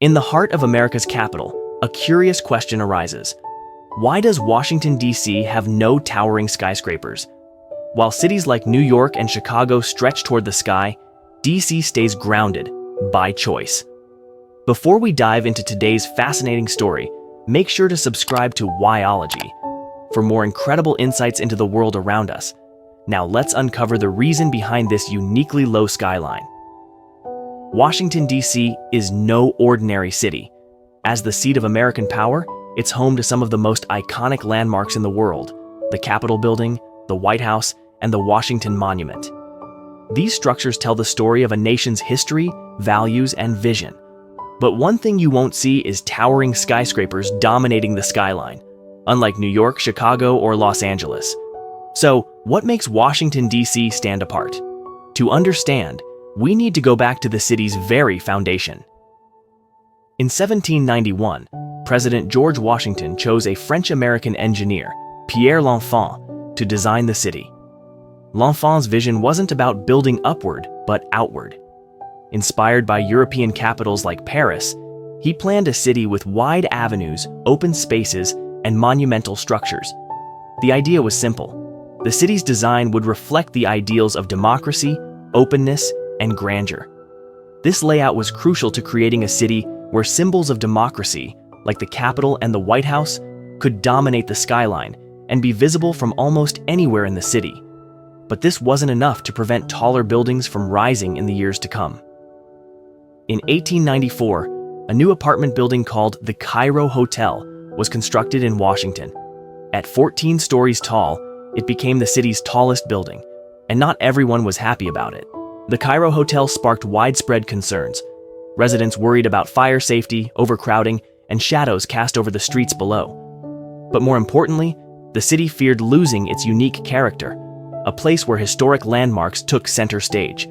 In the heart of America's capital, a curious question arises. Why does Washington, D.C. have no towering skyscrapers? While cities like New York and Chicago stretch toward the sky, D.C. stays grounded, by choice. Before we dive into today's fascinating story, make sure to subscribe to Whyology for more incredible insights into the world around us. Now let's uncover the reason behind this uniquely low skyline. Washington, D.C. is no ordinary city. As the seat of American power, it's home to some of the most iconic landmarks in the world: the Capitol Building, the White House, and the Washington Monument. These structures tell the story of a nation's history, values, and vision. But one thing you won't see is towering skyscrapers dominating the skyline, unlike New York, Chicago, or Los Angeles. So, what makes Washington, D.C. stand apart? To understand, we need to go back to the city's very foundation. In 1791, President George Washington chose a French-American engineer, Pierre L'Enfant, to design the city. L'Enfant's vision wasn't about building upward, but outward. Inspired by European capitals like Paris, he planned a city with wide avenues, open spaces, and monumental structures. The idea was simple. The city's design would reflect the ideals of democracy, openness, and grandeur. This layout was crucial to creating a city where symbols of democracy, like the Capitol and the White House, could dominate the skyline and be visible from almost anywhere in the city. But this wasn't enough to prevent taller buildings from rising in the years to come. In 1894, a new apartment building called the Cairo Hotel was constructed in Washington. At 14 stories tall, it became the city's tallest building, and not everyone was happy about it. The Cairo Hotel sparked widespread concerns. Residents worried about fire safety, overcrowding, and shadows cast over the streets below. But more importantly, the city feared losing its unique character, a place where historic landmarks took center stage.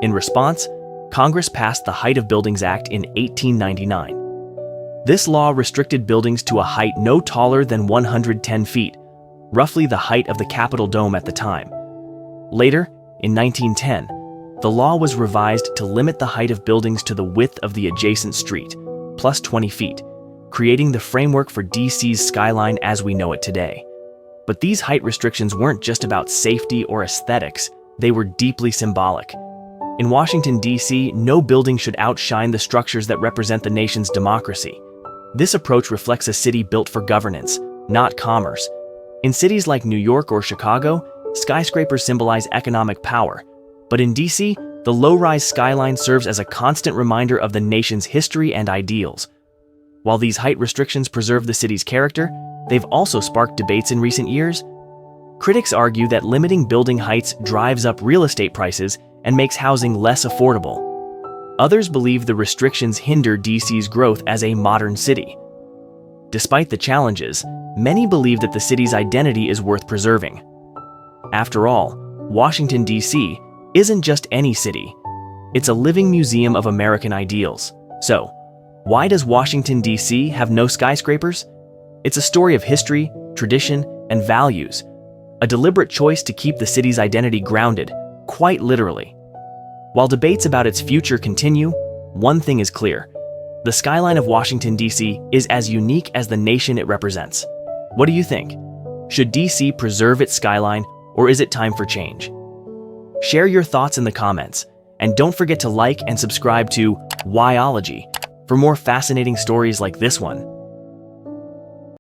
In response, Congress passed the Height of Buildings Act in 1899. This law restricted buildings to a height no taller than 110 feet, roughly the height of the Capitol Dome at the time. Later, in 1910, the law was revised to limit the height of buildings to the width of the adjacent street, plus 20 feet, creating the framework for DC's skyline as we know it today. But these height restrictions weren't just about safety or aesthetics, they were deeply symbolic. In Washington, D.C., no building should outshine the structures that represent the nation's democracy. This approach reflects a city built for governance, not commerce. In cities like New York or Chicago, skyscrapers symbolize economic power. But in D.C., the low-rise skyline serves as a constant reminder of the nation's history and ideals. While these height restrictions preserve the city's character, they've also sparked debates in recent years. Critics argue that limiting building heights drives up real estate prices and makes housing less affordable. Others believe the restrictions hinder D.C.'s growth as a modern city. Despite the challenges, many believe that the city's identity is worth preserving. After all, Washington, D.C. isn't just any city. It's a living museum of American ideals. So, why does Washington, D.C. have no skyscrapers? It's a story of history, tradition, and values, a deliberate choice to keep the city's identity grounded, quite literally. While debates about its future continue, one thing is clear. The skyline of Washington, D.C. is as unique as the nation it represents. What do you think? Should D.C. preserve its skyline, or is it time for change? Share your thoughts in the comments, and don't forget to like and subscribe to Whyology for more fascinating stories like this one.